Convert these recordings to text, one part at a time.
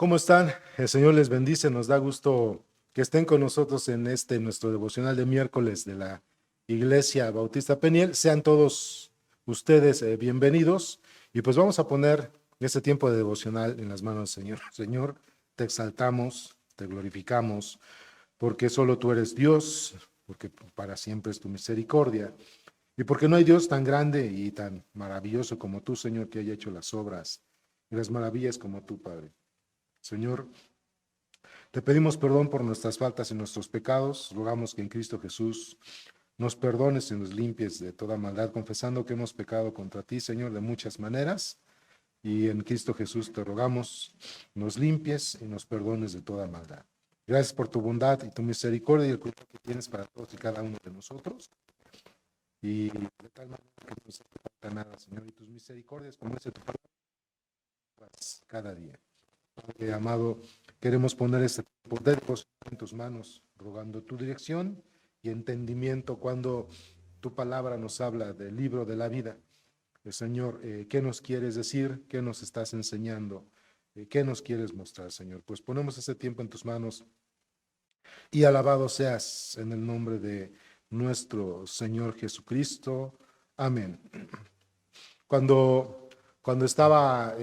¿Cómo están? El Señor les bendice, nos da gusto que estén con nosotros en nuestro devocional de miércoles de la Iglesia Bautista Peniel. Sean todos ustedes bienvenidos y pues vamos a poner este tiempo de devocional en las manos del Señor. Señor, te exaltamos, te glorificamos, porque solo tú eres Dios, porque para siempre es tu misericordia y porque no hay Dios tan grande y tan maravilloso como tú, Señor, que haya hecho las obras y las maravillas como tú, Padre. Señor, te pedimos perdón por nuestras faltas y nuestros pecados. Rogamos que en Cristo Jesús nos perdones y nos limpies de toda maldad, confesando que hemos pecado contra ti, Señor, de muchas maneras. Y en Cristo Jesús te rogamos, nos limpies y nos perdones de toda maldad. Gracias por tu bondad y tu misericordia y el cuidado que tienes para todos y cada uno de nosotros. Y de tal manera que no nos hace falta nada, Señor, y tus misericordias, como dice tu palabra, cada día. Padre amado, queremos poner este poder en tus manos, rogando tu dirección y entendimiento cuando tu palabra nos habla del libro de la vida. Señor, ¿qué nos quieres decir? ¿Qué nos estás enseñando? ¿Qué nos quieres mostrar, Señor? Pues ponemos este tiempo en tus manos y alabado seas en el nombre de nuestro Señor Jesucristo. Amén. Cuando, cuando estaba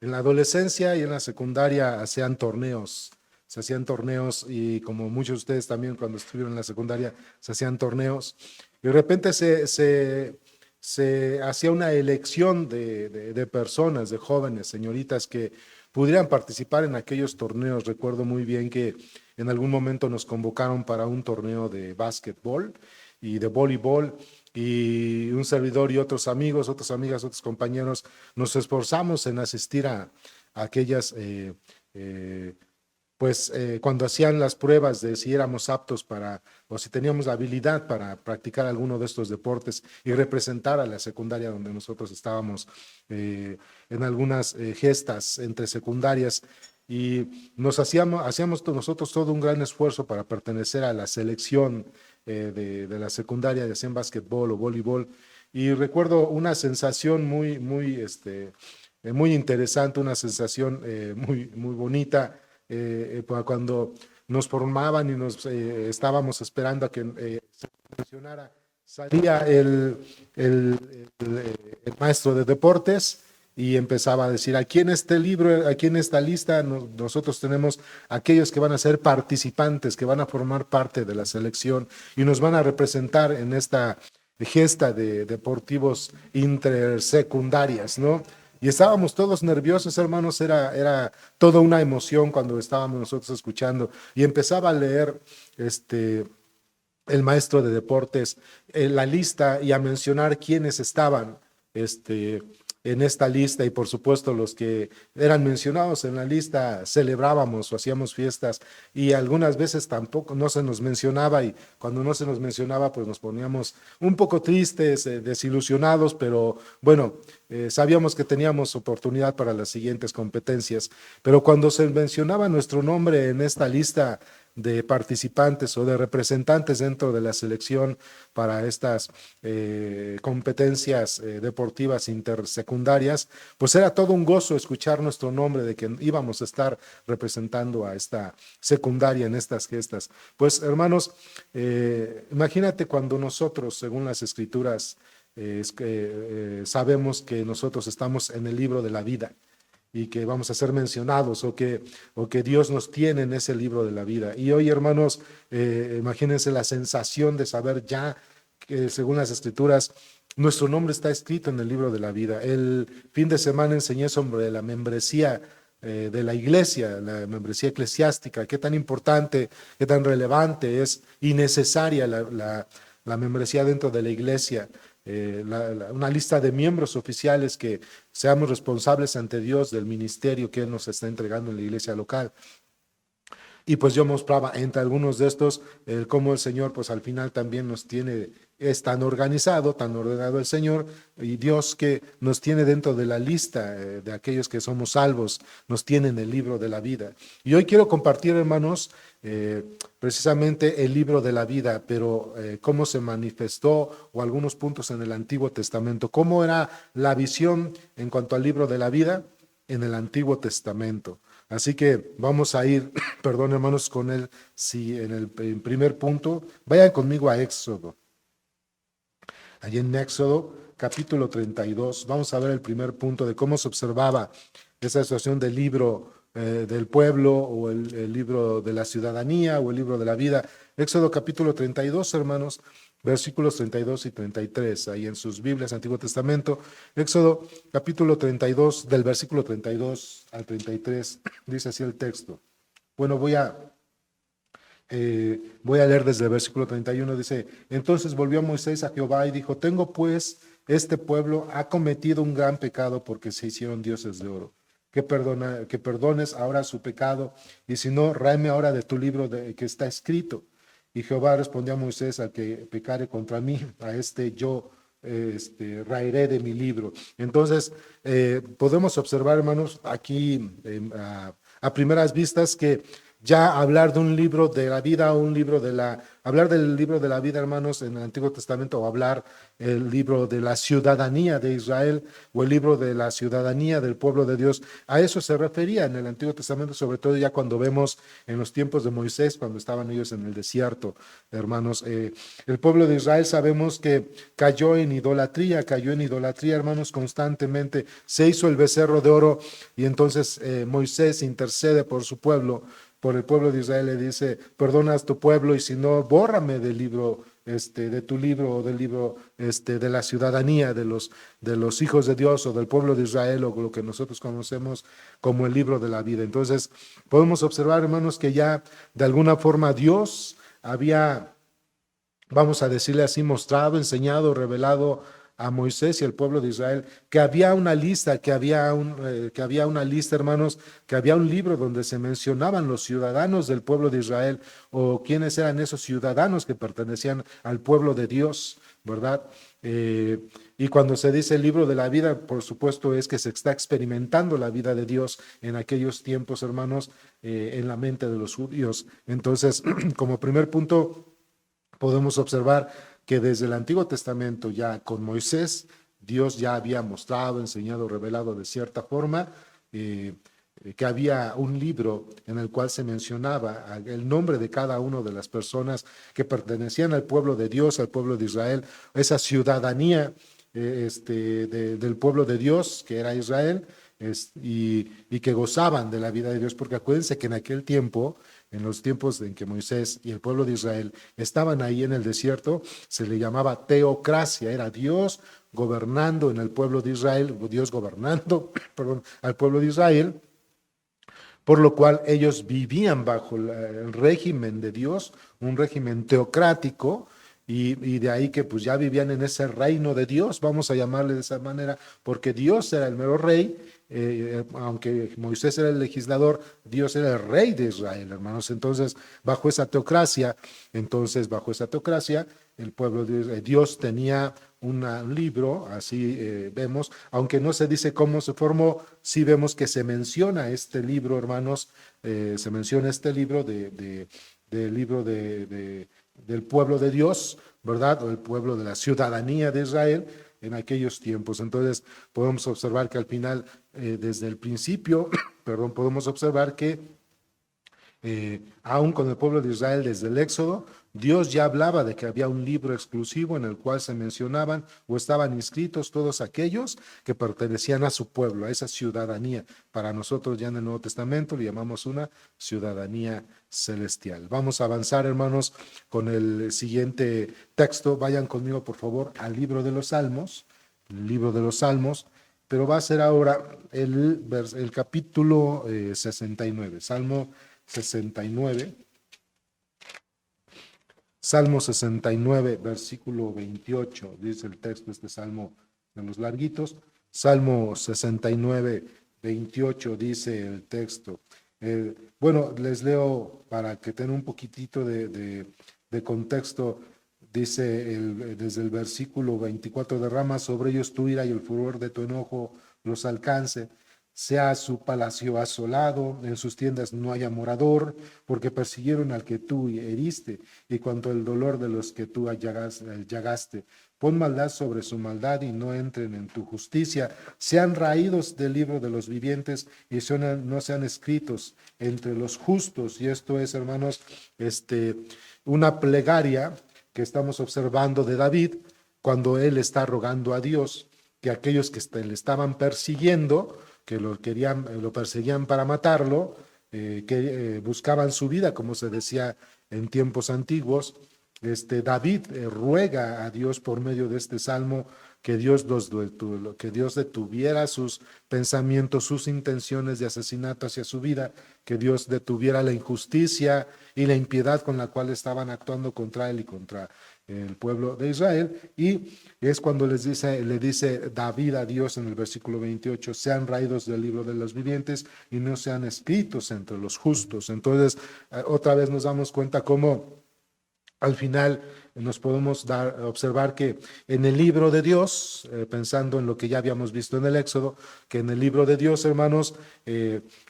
en la adolescencia y en la secundaria hacían torneos, se hacían torneos y como muchos de ustedes también cuando estuvieron en la secundaria se hacían torneos y de repente se hacía una elección de personas, de jóvenes, señoritas que pudieran participar en aquellos torneos. Recuerdo muy bien que en algún momento nos convocaron para un torneo de básquetbol y de voleibol y un servidor y otros amigos, otras amigas, otros compañeros, nos esforzamos en asistir a aquellas, cuando hacían las pruebas de si éramos aptos para, o si teníamos la habilidad para practicar alguno de estos deportes y representar a la secundaria donde nosotros estábamos en algunas gestas entre secundarias. Y hacíamos nosotros todo un gran esfuerzo para pertenecer a la selección de la secundaria, ya sea en básquetbol o voleibol. Y recuerdo una sensación muy interesante, una sensación muy bonita cuando nos formaban y nos estábamos esperando a que se mencionara. Salía el maestro de deportes y empezaba a decir, aquí en este libro, aquí en esta lista, nosotros tenemos aquellos que van a ser participantes, que van a formar parte de la selección y nos van a representar en esta gesta de deportivos intersecundarias, ¿no? Y estábamos todos nerviosos, hermanos, era toda una emoción cuando estábamos nosotros escuchando y empezaba a leer el maestro de deportes la lista y a mencionar quiénes estaban en esta lista y por supuesto los que eran mencionados en la lista celebrábamos o hacíamos fiestas y algunas veces tampoco no se nos mencionaba y cuando no se nos mencionaba pues nos poníamos un poco tristes, desilusionados, pero bueno, sabíamos que teníamos oportunidad para las siguientes competencias, pero cuando se mencionaba nuestro nombre en esta lista de participantes o de representantes dentro de la selección para estas competencias deportivas intersecundarias, pues era todo un gozo escuchar nuestro nombre de que íbamos a estar representando a esta secundaria en estas gestas. Pues hermanos, imagínate cuando nosotros, según las escrituras, sabemos que nosotros estamos en el libro de la vida y que vamos a ser mencionados o que Dios nos tiene en ese libro de la vida. Y hoy, hermanos, imagínense la sensación de saber ya que según las escrituras, nuestro nombre está escrito en el libro de la vida. El fin de semana enseñé sobre la membresía de la iglesia, la membresía eclesiástica, qué tan importante, qué tan relevante es y necesaria la membresía dentro de la iglesia. Una lista de miembros oficiales que seamos responsables ante Dios del ministerio que Él nos está entregando en la iglesia local. Y pues yo mostraba entre algunos de estos cómo el Señor pues al final también nos tiene, es tan organizado, tan ordenado el Señor y Dios que nos tiene dentro de la lista de aquellos que somos salvos, nos tiene en el libro de la vida. Y hoy quiero compartir, hermanos, precisamente el libro de la vida, pero cómo se manifestó o algunos puntos en el Antiguo Testamento, cómo era la visión en cuanto al libro de la vida en el Antiguo Testamento. Así que vamos a ir, perdón hermanos, con él, si en primer punto, vayan conmigo a Éxodo. Allí en Éxodo, capítulo 32, vamos a ver el primer punto de cómo se observaba esa situación del libro del pueblo o el libro de la ciudadanía o el libro de la vida. Éxodo capítulo 32, hermanos, versículos 32 y 33, ahí en sus Biblias, Antiguo Testamento. Éxodo capítulo 32, del versículo 32 al 33, dice así el texto. Bueno, voy a leer desde el versículo 31, dice, entonces volvió Moisés a Jehová y dijo, tengo pues, este pueblo ha cometido un gran pecado porque se hicieron dioses de oro. Que perdones ahora su pecado, y si no, ráeme ahora de tu libro que está escrito. Y Jehová respondió a Moisés, al que pecare contra mí, a este yo raeré de mi libro. Entonces, podemos observar, hermanos, aquí a primeras vistas que ya hablar de un libro de la vida o hablar del libro de la vida, hermanos, en el Antiguo Testamento, o hablar el libro de la ciudadanía de Israel o el libro de la ciudadanía del pueblo de Dios, a eso se refería en el Antiguo Testamento, sobre todo ya cuando vemos en los tiempos de Moisés, cuando estaban ellos en el desierto, hermanos. El pueblo de Israel sabemos que cayó en idolatría, hermanos, constantemente. Se hizo el becerro de oro y entonces Moisés intercede por el pueblo de Israel, le dice, perdona a tu pueblo y si no, bórrame del libro, de tu libro o del libro de la ciudadanía de los hijos de Dios o del pueblo de Israel o lo que nosotros conocemos como el libro de la vida. Entonces, podemos observar, hermanos, que ya de alguna forma Dios había, vamos a decirle así, mostrado, enseñado, revelado a Moisés y al pueblo de Israel, que había una lista, hermanos, que había un libro donde se mencionaban los ciudadanos del pueblo de Israel o quiénes eran esos ciudadanos que pertenecían al pueblo de Dios, ¿verdad? Y cuando se dice el libro de la vida, por supuesto es que se está experimentando la vida de Dios en aquellos tiempos, hermanos, en la mente de los judíos. Entonces, como primer punto, podemos observar que desde el Antiguo Testamento ya con Moisés, Dios ya había mostrado, enseñado, revelado de cierta forma que había un libro en el cual se mencionaba el nombre de cada una de las personas que pertenecían al pueblo de Dios, al pueblo de Israel, esa ciudadanía del pueblo de Dios, que era Israel, y que gozaban de la vida de Dios, porque acuérdense que en aquel tiempo, en los tiempos en que Moisés y el pueblo de Israel estaban ahí en el desierto, se le llamaba teocracia, era Dios gobernando en el pueblo de Israel, Dios gobernando, perdón, al pueblo de Israel, por lo cual ellos vivían bajo el régimen de Dios, un régimen teocrático, y de ahí que pues ya vivían en ese reino de Dios, vamos a llamarle de esa manera, porque Dios era el mero rey, aunque Moisés era el legislador, Dios era el rey de Israel, hermanos. Entonces, bajo esa teocracia, el pueblo de Dios tenía un libro, así vemos, aunque no se dice cómo se formó, sí vemos que se menciona este libro, hermanos, se menciona este libro del libro del pueblo de Dios, ¿verdad? O el pueblo de la ciudadanía de Israel en aquellos tiempos. Entonces, podemos observar que al final, desde el principio, perdón, podemos observar que aún con el pueblo de Israel desde el Éxodo, Dios ya hablaba de que había un libro exclusivo en el cual se mencionaban o estaban inscritos todos aquellos que pertenecían a su pueblo, a esa ciudadanía. Para nosotros ya en el Nuevo Testamento le llamamos una ciudadanía celestial. Vamos a avanzar, hermanos, con el siguiente texto. Vayan conmigo, por favor, al libro de los Salmos, pero va a ser ahora el capítulo 69, Salmo 69. Salmo 69, versículo 28, dice el texto, este salmo de los larguitos. Salmo 69, 28, dice el texto. Bueno, les leo para que tengan un poquitito de contexto. Dice desde el versículo 24, derrama sobre ellos tu ira y el furor de tu enojo los alcance. sea su palacio asolado, en sus tiendas no haya morador, porque persiguieron al que tú heriste, y cuanto el dolor de los que tú llagaste. Pon maldad sobre su maldad y no entren en tu justicia. Sean raídos del libro de los vivientes y no sean escritos entre los justos. Y esto es, hermanos, una plegaria que estamos observando de David cuando él está rogando a Dios que aquellos que le estaban persiguiendo, que lo perseguían para matarlo, que buscaban su vida, como se decía en tiempos antiguos. David ruega a Dios por medio de este salmo que que Dios detuviera sus pensamientos, sus intenciones de asesinato hacia su vida, que Dios detuviera la injusticia y la impiedad con la cual estaban actuando contra él y contra el pueblo de Israel. Y es cuando le dice David a Dios en el versículo 28, sean raídos del libro de los vivientes y no sean escritos entre los justos. Entonces, otra vez nos damos cuenta cómo al final nos podemos observar que en el libro de Dios, pensando en lo que ya habíamos visto en el Éxodo, que en el libro de Dios, hermanos,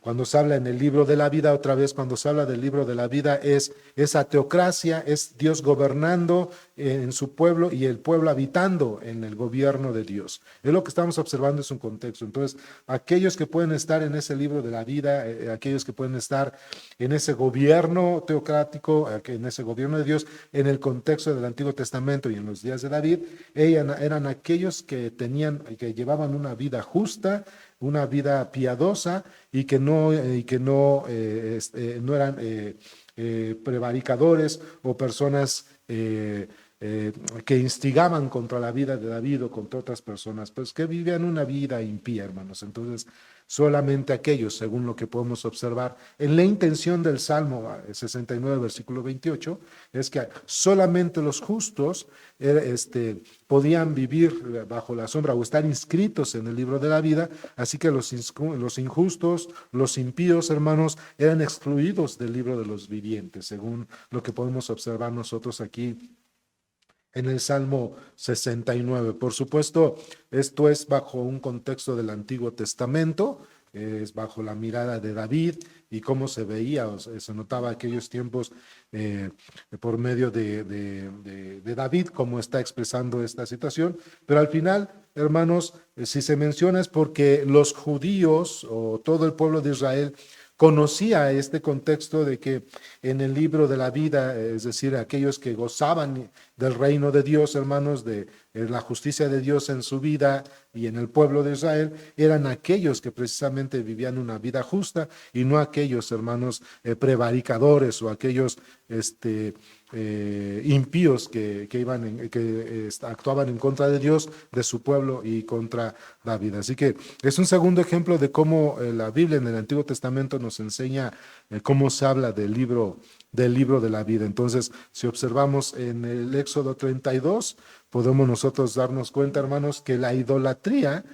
cuando se habla en el libro de la vida, otra vez cuando se habla del libro de la vida, es esa teocracia, es Dios gobernando en su pueblo y el pueblo habitando en el gobierno de Dios. Es lo que estamos observando, es un contexto. Entonces, aquellos que pueden estar en ese libro de la vida, aquellos que pueden estar en ese gobierno teocrático, en ese gobierno de Dios, en el contexto del Antiguo Testamento y en los días de David, eran aquellos que llevaban una vida justa, una vida piadosa y que no eran prevaricadores o personas que instigaban contra la vida de David o contra otras personas, pues que vivían una vida impía, hermanos. Entonces, solamente aquellos, según lo que podemos observar en la intención del Salmo 69, versículo 28, es que solamente los justos podían vivir bajo la sombra o estar inscritos en el libro de la vida, así que los injustos, los impíos, hermanos, eran excluidos del libro de los vivientes, según lo que podemos observar nosotros aquí en el Salmo 69. Por supuesto, esto es bajo un contexto del Antiguo Testamento, es bajo la mirada de David y cómo se veía, o sea, se notaba aquellos tiempos por medio de David, cómo está expresando esta situación. Pero al final, hermanos, si se menciona es porque los judíos o todo el pueblo de Israel conocía este contexto de que en el libro de la vida, es decir, aquellos que gozaban del reino de Dios, hermanos, de la justicia de Dios en su vida y en el pueblo de Israel, eran aquellos que precisamente vivían una vida justa y no aquellos, hermanos, prevaricadores o aquellos impíos que actuaban en contra de Dios, de su pueblo y contra David. Así que es un segundo ejemplo de cómo la Biblia en el Antiguo Testamento nos enseña cómo se habla del libro de la vida. Entonces, si observamos en el Éxodo 32, podemos nosotros darnos cuenta, hermanos, que la idolatría,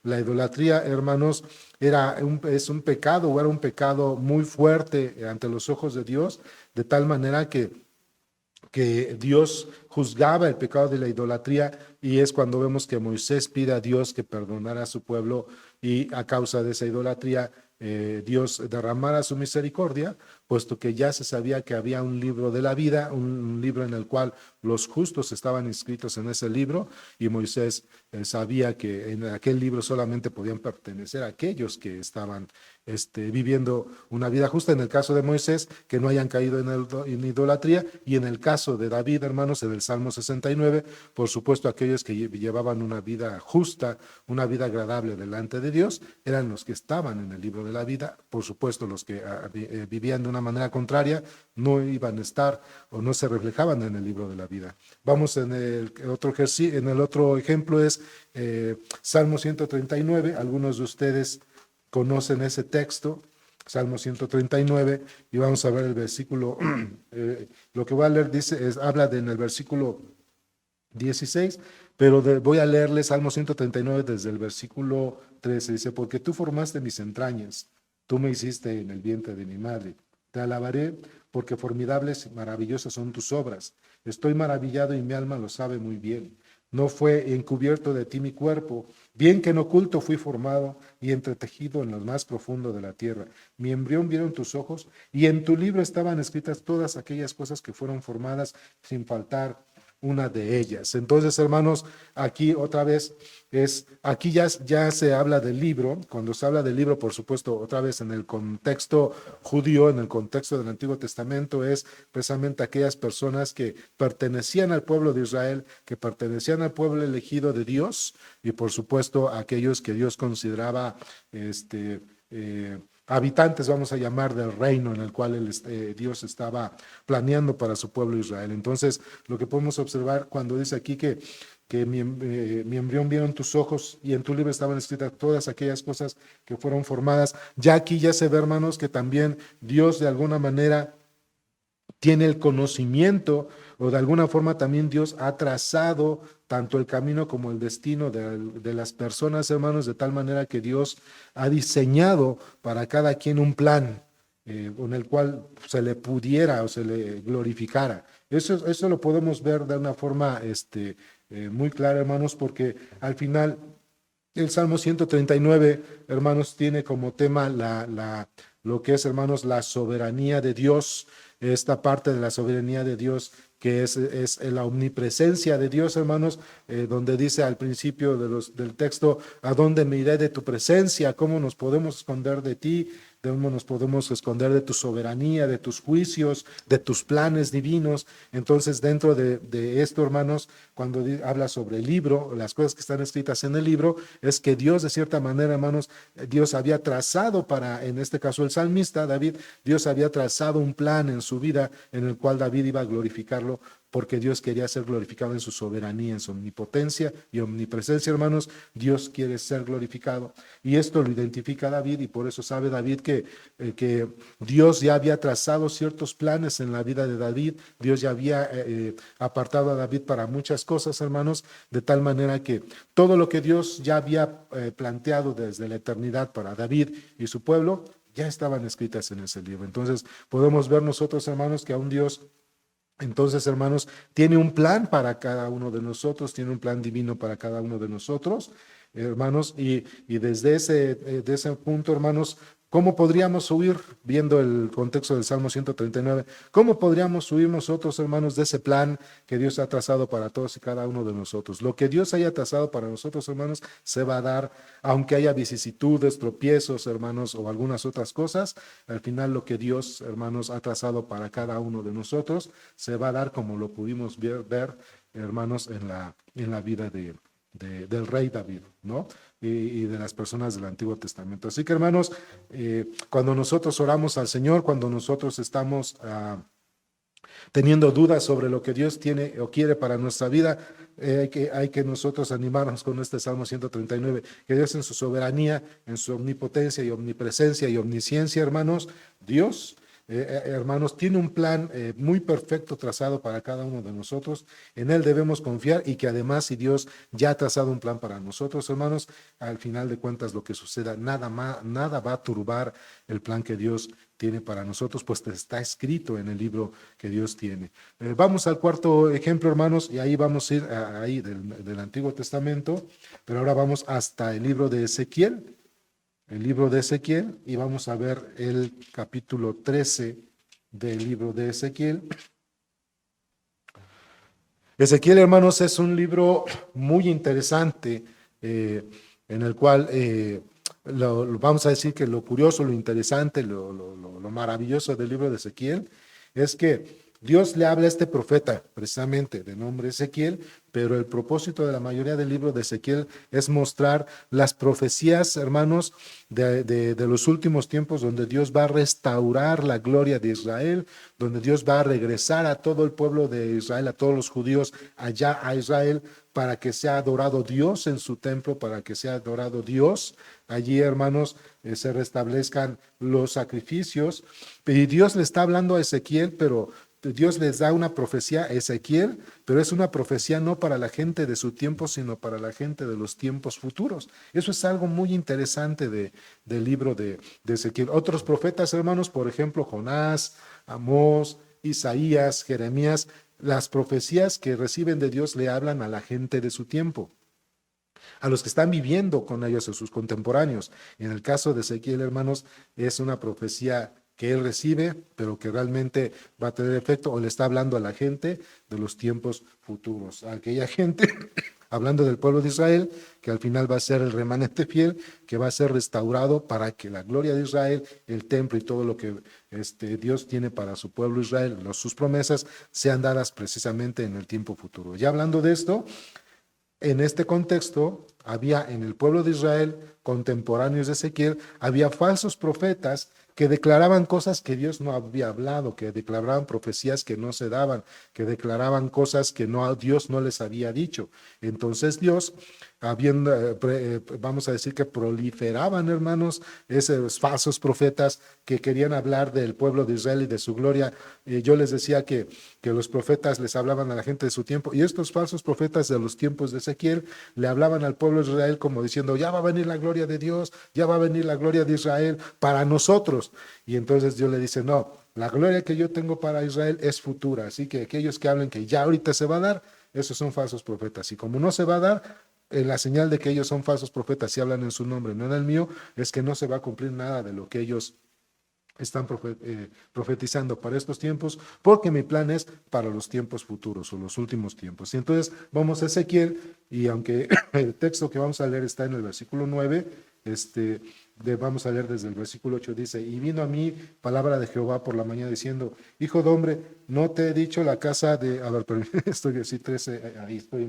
hermanos, es un pecado o era un pecado muy fuerte ante los ojos de Dios, de tal manera que Dios juzgaba el pecado de la idolatría, y es cuando vemos que Moisés pide a Dios que perdonara a su pueblo y a causa de esa idolatría Dios derramara su misericordia, puesto que ya se sabía que había un libro de la vida, un libro en el cual los justos estaban inscritos en ese libro, y Moisés sabía que en aquel libro solamente podían pertenecer a aquellos que estaban viviendo una vida justa. En el caso de Moisés, que no hayan caído en idolatría, y en el caso de David, hermanos, en el Salmo 69, por supuesto, aquellos que llevaban una vida justa, una vida agradable delante de Dios, eran los que estaban en el libro de la vida. Por supuesto, los que vivían de una manera contraria no iban a estar o no se reflejaban en el libro de la vida. Vamos en el otro ejemplo, es Salmo 139. Algunos de ustedes conocen ese texto, Salmo 139, y vamos a ver el versículo, lo que voy a leer habla en el versículo 16, pero voy a leerle Salmo 139 desde el versículo 13. Dice: porque tú formaste mis entrañas, tú me hiciste en el vientre de mi madre. Te alabaré porque formidables y maravillosas son tus obras. Estoy maravillado y mi alma lo sabe muy bien. no fue encubierto de ti mi cuerpo, bien que en oculto fui formado y entretejido en lo más profundo de la tierra. Mi embrión vieron tus ojos y en tu libro estaban escritas todas aquellas cosas que fueron formadas sin faltar una de ellas. Entonces, hermanos, aquí otra vez aquí ya se habla del libro. Cuando se habla del libro, por supuesto, otra vez en el contexto judío, en el contexto del Antiguo Testamento, es precisamente aquellas personas que pertenecían al pueblo de Israel, que pertenecían al pueblo elegido de Dios, y por supuesto aquellos que Dios consideraba habitantes, vamos a llamar, del reino en el cual Dios estaba planeando para su pueblo Israel. Entonces, lo que podemos observar cuando dice aquí que mi embrión vieron tus ojos y en tu libro estaban escritas todas aquellas cosas que fueron formadas, ya aquí ya se ve, hermanos, que también Dios de alguna manera tiene el conocimiento, o de alguna forma también Dios ha trazado tanto el camino como el destino de las personas, hermanos, de tal manera que Dios ha diseñado para cada quien un plan con el cual se le pudiera o se le glorificara. Eso lo podemos ver de una forma muy clara, hermanos, porque al final el Salmo 139, hermanos, tiene como tema lo que es, hermanos, la soberanía de Dios, esta parte de la soberanía de Dios que es la omnipresencia de Dios, hermanos, donde dice al principio del texto, ¿a dónde me iré de tu presencia? ¿Cómo nos podemos esconder de ti? ¿Cómo nos podemos esconder de tu soberanía, de tus juicios, de tus planes divinos? Entonces, dentro de esto, hermanos, cuando habla sobre el libro, las cosas que están escritas en el libro, es que Dios, de cierta manera, hermanos, Dios había trazado en este caso el salmista, David, Dios había trazado un plan en su vida en el cual David iba a glorificarlo, porque Dios quería ser glorificado en su soberanía, en su omnipotencia y omnipresencia, hermanos. Dios quiere ser glorificado. Y esto lo identifica David, y por eso sabe David que Dios ya había trazado ciertos planes en la vida de David. Dios ya había apartado a David para muchas cosas, hermanos, de tal manera que todo lo que Dios ya había planteado desde la eternidad para David y su pueblo, ya estaban escritas en ese libro. Entonces, podemos ver nosotros, hermanos, que aún Dios, entonces, hermanos, tiene un plan para cada uno de nosotros, tiene un plan divino para cada uno de nosotros, hermanos, y desde de ese punto, hermanos, ¿cómo podríamos huir, viendo el contexto del Salmo 139, cómo podríamos huir nosotros, hermanos, de ese plan que Dios ha trazado para todos y cada uno de nosotros? Lo que Dios haya trazado para nosotros, hermanos, se va a dar, aunque haya vicisitudes, tropiezos, hermanos, o algunas otras cosas. Al final, lo que Dios, hermanos, ha trazado para cada uno de nosotros se va a dar, como lo pudimos ver, hermanos, en la vida del rey David, ¿no? Y de las personas del Antiguo Testamento. Así que, hermanos, cuando nosotros oramos al Señor, cuando nosotros estamos teniendo dudas sobre lo que Dios tiene o quiere para nuestra vida, hay que nosotros animarnos con este Salmo 139, que Dios en su soberanía, en su omnipotencia y omnipresencia y omnisciencia, hermanos, Dios, hermanos, tiene un plan muy perfecto trazado para cada uno de nosotros. En Él debemos confiar, y que además, si Dios ya ha trazado un plan para nosotros, hermanos, al final de cuentas lo que suceda, nada va a turbar el plan que Dios tiene para nosotros, pues está escrito en el libro que Dios tiene. Vamos al cuarto ejemplo, hermanos, y ahí vamos a ir ahí del Antiguo Testamento, pero ahora vamos hasta el libro de Ezequiel. El libro de Ezequiel, y vamos a ver el capítulo 13 del libro de Ezequiel. Ezequiel, hermanos, es un libro muy interesante, en el cual vamos a decir que lo curioso, lo interesante, lo maravilloso del libro de Ezequiel es que Dios le habla a este profeta, precisamente de nombre Ezequiel, pero el propósito de la mayoría del libro de Ezequiel es mostrar las profecías, hermanos, de los últimos tiempos, donde Dios va a restaurar la gloria de Israel, donde Dios va a regresar a todo el pueblo de Israel, a todos los judíos allá a Israel, para que sea adorado Dios en su templo, para que sea adorado Dios. Allí, hermanos, se restablezcan los sacrificios. Y Dios le está hablando a Ezequiel, pero Dios les da una profecía a Ezequiel, pero es una profecía no para la gente de su tiempo, sino para la gente de los tiempos futuros. Eso es algo muy interesante del libro de Ezequiel. Otros profetas, hermanos, por ejemplo, Jonás, Amós, Isaías, Jeremías, las profecías que reciben de Dios le hablan a la gente de su tiempo, a los que están viviendo con ellos, a sus contemporáneos. En el caso de Ezequiel, hermanos, es una profecía que él recibe, pero que realmente va a tener efecto, o le está hablando a la gente de los tiempos futuros, a aquella gente, hablando del pueblo de Israel, que al final va a ser el remanente fiel, que va a ser restaurado para que la gloria de Israel, el templo y todo lo que Dios tiene para su pueblo Israel, sus promesas, sean dadas precisamente en el tiempo futuro. Ya hablando de esto, en este contexto, había en el pueblo de Israel, contemporáneos de Ezequiel, había falsos profetas que declaraban cosas que Dios no había hablado, que declaraban profecías que no se daban, que declaraban cosas que Dios no les había dicho. Entonces Dios, vamos a decir que proliferaban, hermanos, esos falsos profetas que querían hablar del pueblo de Israel y de su gloria. Yo les decía que los profetas les hablaban a la gente de su tiempo, y estos falsos profetas de los tiempos de Ezequiel le hablaban al pueblo de Israel como diciendo, ya va a venir la gloria de Dios, ya va a venir la gloria de Israel para nosotros. Y entonces Dios le dice, no, la gloria que yo tengo para Israel es futura, así que aquellos que hablen que ya ahorita se va a dar, esos son falsos profetas. Y como no se va a dar, la señal de que ellos son falsos profetas y hablan en su nombre, no en el mío, es que no se va a cumplir nada de lo que ellos están profetizando para estos tiempos, porque mi plan es para los tiempos futuros o los últimos tiempos. Y entonces vamos a Ezequiel, y aunque el texto que vamos a leer está en el versículo 9, vamos a leer desde el versículo 8, dice, y vino a mí palabra de Jehová por la mañana diciendo, hijo de hombre, no te he dicho la casa de, a ver, pero estoy así 13, ahí estoy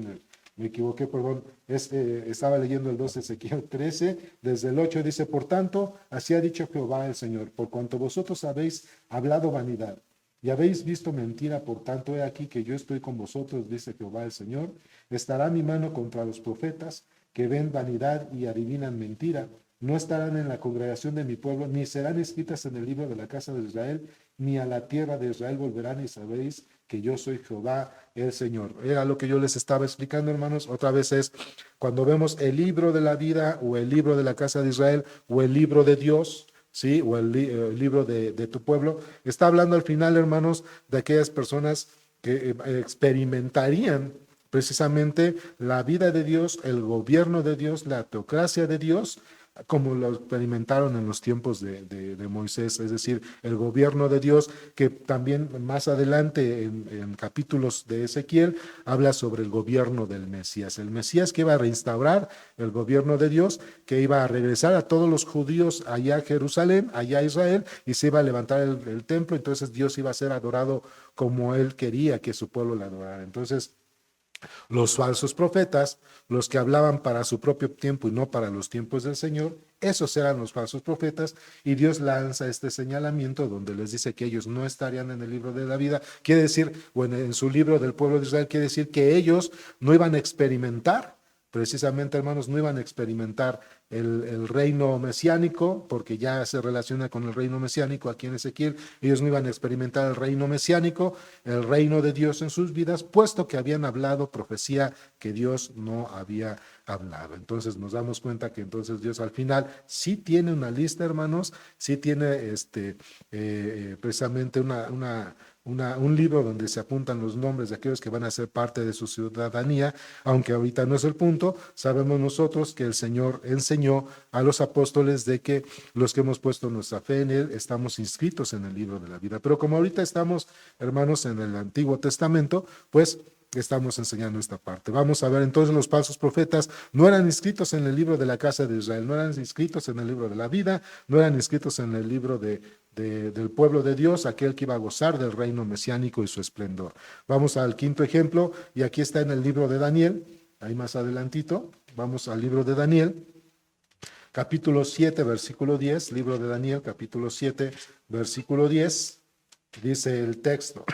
me equivoqué, perdón, estaba leyendo el 12, Ezequiel 13, desde el 8 dice, por tanto, así ha dicho Jehová el Señor, por cuanto vosotros habéis hablado vanidad y habéis visto mentira, por tanto, he aquí que yo estoy con vosotros, dice Jehová el Señor, estará mi mano contra los profetas que ven vanidad y adivinan mentira, no estarán en la congregación de mi pueblo, ni serán escritas en el libro de la casa de Israel, ni a la tierra de Israel volverán, y sabéis que yo soy Jehová el Señor. Era lo que yo les estaba explicando, hermanos. Otra vez es cuando vemos el libro de la vida o el libro de la casa de Israel o el libro de Dios, ¿sí? O el libro de tu pueblo, está hablando al final, hermanos, de aquellas personas que experimentarían precisamente la vida de Dios, el gobierno de Dios, la teocracia de Dios, como lo experimentaron en los tiempos de Moisés, es decir, el gobierno de Dios, que también más adelante en capítulos de Ezequiel habla sobre el gobierno del Mesías, el Mesías que iba a reinstaurar el gobierno de Dios, que iba a regresar a todos los judíos allá a Jerusalén, allá a Israel, y se iba a levantar el templo, entonces Dios iba a ser adorado como él quería que su pueblo le adorara. Entonces, los falsos profetas, los que hablaban para su propio tiempo y no para los tiempos del Señor, esos eran los falsos profetas, y Dios lanza este señalamiento donde les dice que ellos no estarían en el libro de la vida, quiere decir, o en su libro del pueblo de Israel, quiere decir que ellos no iban a experimentar, precisamente, hermanos, no iban a experimentar el reino mesiánico, porque ya se relaciona con el reino mesiánico aquí en Ezequiel. Ellos no iban a experimentar el reino mesiánico, el reino de Dios en sus vidas, puesto que habían hablado profecía que Dios no había hablado. Entonces nos damos cuenta que entonces Dios al final sí tiene una lista, hermanos, sí tiene precisamente un libro donde se apuntan los nombres de aquellos que van a ser parte de su ciudadanía, aunque ahorita no es el punto. Sabemos nosotros que el Señor enseñó a los apóstoles de que los que hemos puesto nuestra fe en Él estamos inscritos en el libro de la vida. Pero como ahorita estamos, hermanos, en el Antiguo Testamento, pues estamos enseñando esta parte. Vamos a ver entonces, los falsos profetas no eran inscritos en el libro de la casa de Israel, no eran inscritos en el libro de la vida, no eran inscritos en el libro del pueblo de Dios, aquel que iba a gozar del reino mesiánico y su esplendor. Vamos al quinto ejemplo, y aquí está en el libro de Daniel, ahí más adelantito, vamos al libro de Daniel, capítulo 7, versículo 10, libro de Daniel, capítulo 7, versículo 10, dice el texto.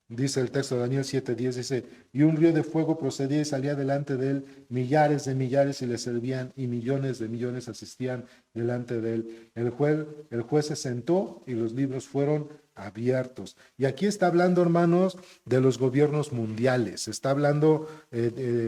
Dice el texto de Daniel 7:10, dice, y un río de fuego procedía y salía delante de él, millares de millares y le servían, y millones de millones asistían delante de él. El juez se sentó y los libros fueron abiertos. Y aquí está hablando, hermanos, de los gobiernos mundiales. Está hablando,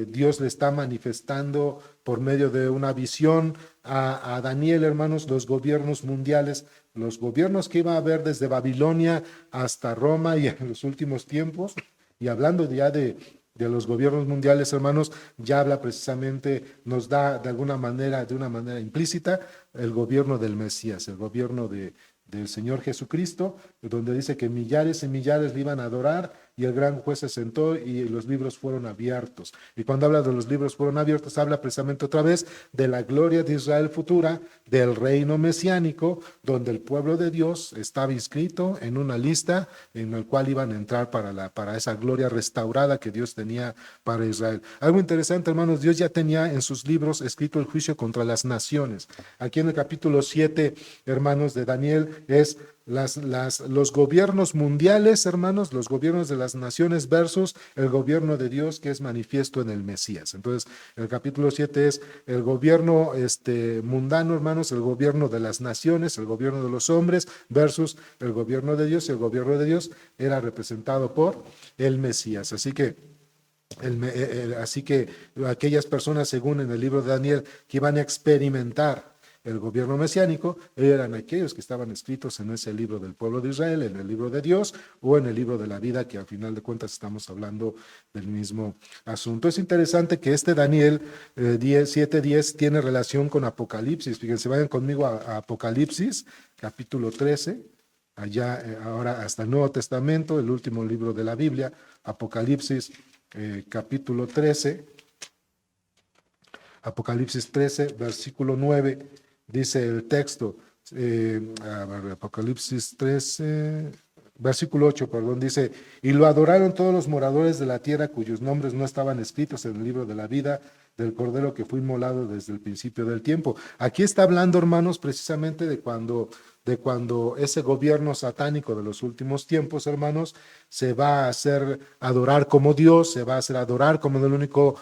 Dios le está manifestando por medio de una visión a Daniel, hermanos, los gobiernos mundiales, los gobiernos que iba a haber desde Babilonia hasta Roma y en los últimos tiempos. Y hablando ya de los gobiernos mundiales, hermanos, ya habla precisamente, nos da de alguna manera, de una manera implícita, el gobierno del Mesías, el gobierno del Señor Jesucristo, donde dice que millares y millares le iban a adorar, y el gran juez se sentó y los libros fueron abiertos. Y cuando habla de los libros fueron abiertos, habla precisamente otra vez de la gloria de Israel futura, del reino mesiánico, donde el pueblo de Dios estaba inscrito en una lista en el cual iban a entrar para esa gloria restaurada que Dios tenía para Israel. Algo interesante, hermanos, Dios ya tenía en sus libros escrito el juicio contra las naciones. Aquí en el capítulo 7, hermanos, de Daniel, es los gobiernos mundiales, hermanos, los gobiernos de las naciones versus el gobierno de Dios que es manifiesto en el Mesías. Entonces, el capítulo 7 es el gobierno mundano, hermanos, el gobierno de las naciones, el gobierno de los hombres versus el gobierno de Dios, y el gobierno de Dios era representado por el Mesías. Así que aquellas personas, según en el libro de Daniel, que iban a experimentar el gobierno mesiánico, eran aquellos que estaban escritos en ese libro del pueblo de Israel, en el libro de Dios o en el libro de la vida, que al final de cuentas estamos hablando del mismo asunto. Es interesante que este Daniel 7:10 tiene relación con Apocalipsis. Fíjense, vayan conmigo a Apocalipsis, capítulo 13, allá ahora hasta el Nuevo Testamento, el último libro de la Biblia, Apocalipsis capítulo 13, Apocalipsis 13, versículo 9. Dice el texto, Apocalipsis 13, versículo 8, perdón, dice, y lo adoraron todos los moradores de la tierra cuyos nombres no estaban escritos en el libro de la vida del Cordero que fue inmolado desde el principio del tiempo. Aquí está hablando, hermanos, precisamente de cuando ese gobierno satánico de los últimos tiempos, hermanos, se va a hacer adorar como Dios, se va a hacer adorar como el único,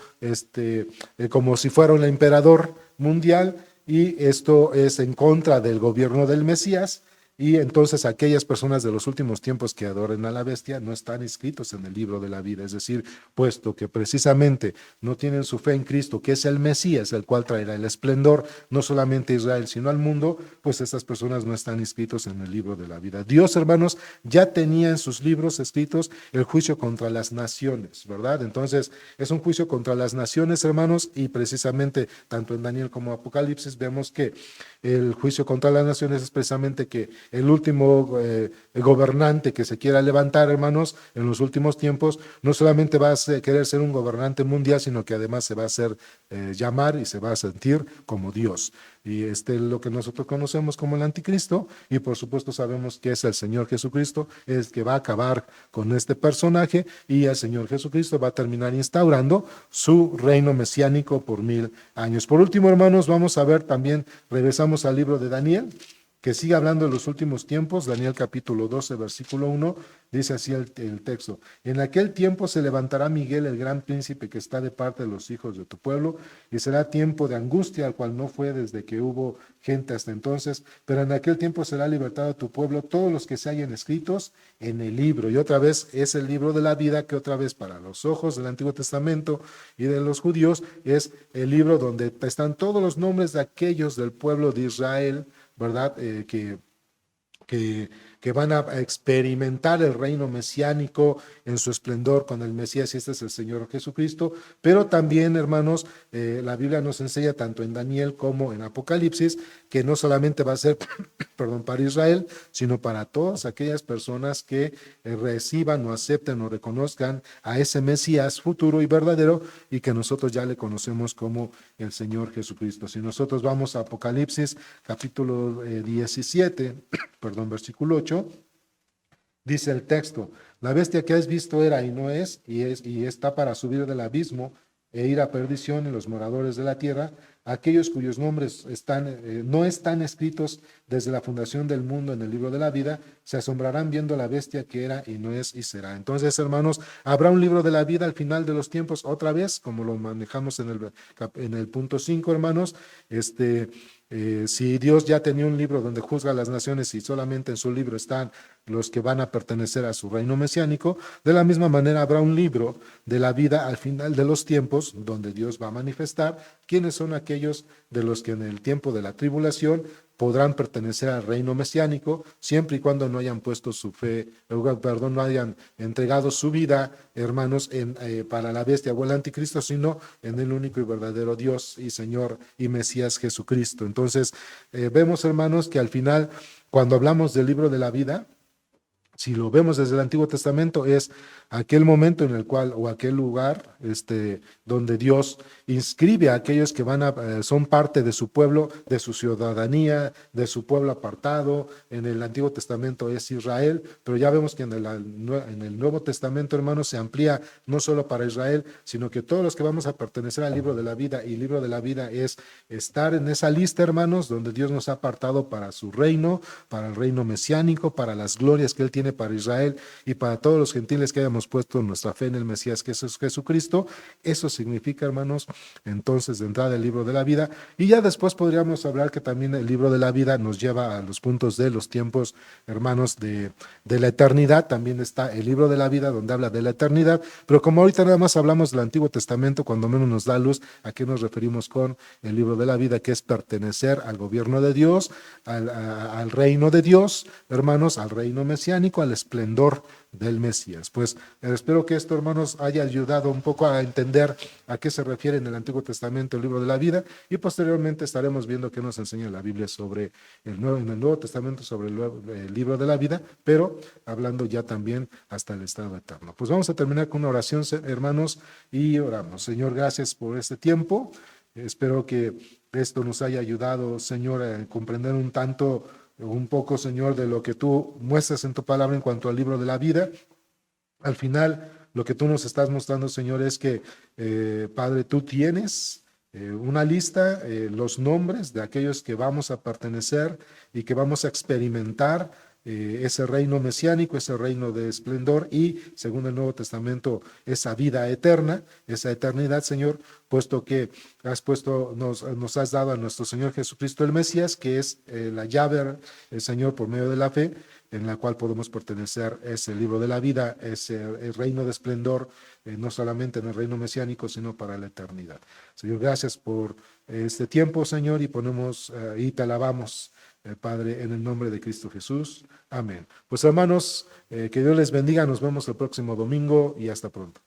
como si fuera un emperador mundial, y esto es en contra del gobierno del Mesías. Y entonces aquellas personas de los últimos tiempos que adoren a la bestia no están inscritos en el libro de la vida, es decir, puesto que precisamente no tienen su fe en Cristo, que es el Mesías, el cual traerá el esplendor no solamente a Israel, sino al mundo, pues estas personas no están inscritos en el libro de la vida. Dios, hermanos, ya tenía en sus libros escritos el juicio contra las naciones, ¿verdad? Entonces, es un juicio contra las naciones, hermanos, y precisamente tanto en Daniel como Apocalipsis vemos que el juicio contra las naciones es precisamente que el último gobernante que se quiera levantar, hermanos, en los últimos tiempos, no solamente va a querer ser un gobernante mundial, sino que además se va a hacer llamar y se va a sentir como Dios. Y es lo que nosotros conocemos como el anticristo, y por supuesto sabemos que es el Señor Jesucristo, el que va a acabar con este personaje, y el Señor Jesucristo va a terminar instaurando su reino mesiánico por 1000 años. Por último, hermanos, vamos a ver también, regresamos al libro de Daniel, que sigue hablando de los últimos tiempos. Daniel capítulo 12, versículo 1, dice así el texto: en aquel tiempo se levantará Miguel, el gran príncipe que está de parte de los hijos de tu pueblo, y será tiempo de angustia, al cual no fue desde que hubo gente hasta entonces, pero en aquel tiempo será libertado tu pueblo todos los que se hayan escritos en el libro. Y otra vez es el libro de la vida, que otra vez para los ojos del Antiguo Testamento y de los judíos es el libro donde están todos los nombres de aquellos del pueblo de Israel, ¿verdad? Que van a experimentar el reino mesiánico en su esplendor con el Mesías, y este es el Señor Jesucristo. Pero también, hermanos, la Biblia nos enseña tanto en Daniel como en Apocalipsis que no solamente va a ser perdón, para Israel, sino para todas aquellas personas que reciban o acepten o reconozcan a ese Mesías futuro y verdadero, y que nosotros ya le conocemos como el Señor Jesucristo. Si nosotros vamos a Apocalipsis capítulo 17, perdón, versículo 8, dice el texto: la bestia que has visto era y no es, y está para subir del abismo, e ir a perdición, y los moradores de la tierra, aquellos cuyos nombres no están escritos desde la fundación del mundo en el libro de la vida, se asombrarán viendo la bestia que era y no es y será. Entonces, hermanos, habrá un libro de la vida al final de los tiempos, otra vez, como lo manejamos en el punto 5, hermanos. Si Dios ya tenía un libro donde juzga a las naciones y solamente en su libro están los que van a pertenecer a su reino mesiánico, de la misma manera habrá un libro de la vida al final de los tiempos donde Dios va a manifestar quiénes son aquellos de los que en el tiempo de la tribulación podrán pertenecer al reino mesiánico, siempre y cuando no hayan puesto su fe, no hayan entregado su vida, hermanos, para la bestia o el anticristo, sino en el único y verdadero Dios y Señor y Mesías Jesucristo. Entonces, vemos, hermanos, que al final, cuando hablamos del libro de la vida, si lo vemos desde el Antiguo Testamento, es aquel momento en el cual, o aquel lugar, donde Dios inscribe a aquellos que son parte de su pueblo, de su ciudadanía, de su pueblo apartado. En el Antiguo Testamento es Israel, pero ya vemos que en el Nuevo Testamento, hermanos, se amplía no solo para Israel, sino que todos los que vamos a pertenecer al libro de la vida, y el libro de la vida es estar en esa lista, hermanos, donde Dios nos ha apartado para su reino, para el reino mesiánico, para las glorias que Él tiene para Israel y para todos los gentiles que hayamos puesto nuestra fe en el Mesías que es Jesucristo. Eso significa, hermanos, entonces de entrada el libro de la vida. Y ya después podríamos hablar que también el libro de la vida nos lleva a los puntos de los tiempos, hermanos, de la eternidad. También está el libro de la vida donde habla de la eternidad, pero como ahorita nada más hablamos del Antiguo Testamento, cuando menos nos da luz a qué nos referimos con el libro de la vida, que es pertenecer al gobierno de Dios, al reino de Dios, hermanos, al reino mesiánico, al esplendor del Mesías. Pues espero que esto, hermanos, haya ayudado un poco a entender a qué se refiere en el Antiguo Testamento el libro de la vida, y posteriormente estaremos viendo qué nos enseña la Biblia sobre en el Nuevo Testamento sobre el libro de la vida, pero hablando ya también hasta el estado eterno. Pues vamos a terminar con una oración, hermanos, y oramos. Señor, gracias por este tiempo. Espero que esto nos haya ayudado, Señor, a comprender un poco, Señor, de lo que tú muestras en tu palabra en cuanto al libro de la vida. Al final, lo que tú nos estás mostrando, Señor, es que, Padre, tú tienes una lista, los nombres de aquellos que vamos a pertenecer y que vamos a experimentar ese reino mesiánico, ese reino de esplendor y, según el Nuevo Testamento, esa vida eterna, esa eternidad, Señor, puesto que nos has dado a nuestro Señor Jesucristo el Mesías, que es la llave, el Señor, por medio de la fe, en la cual podemos pertenecer a ese libro de la vida, el reino de esplendor, no solamente en el reino mesiánico, sino para la eternidad. Señor, gracias por este tiempo, Señor, y te alabamos, Padre, en el nombre de Cristo Jesús. Amén. Pues, hermanos, que Dios les bendiga. Nos vemos el próximo domingo y hasta pronto.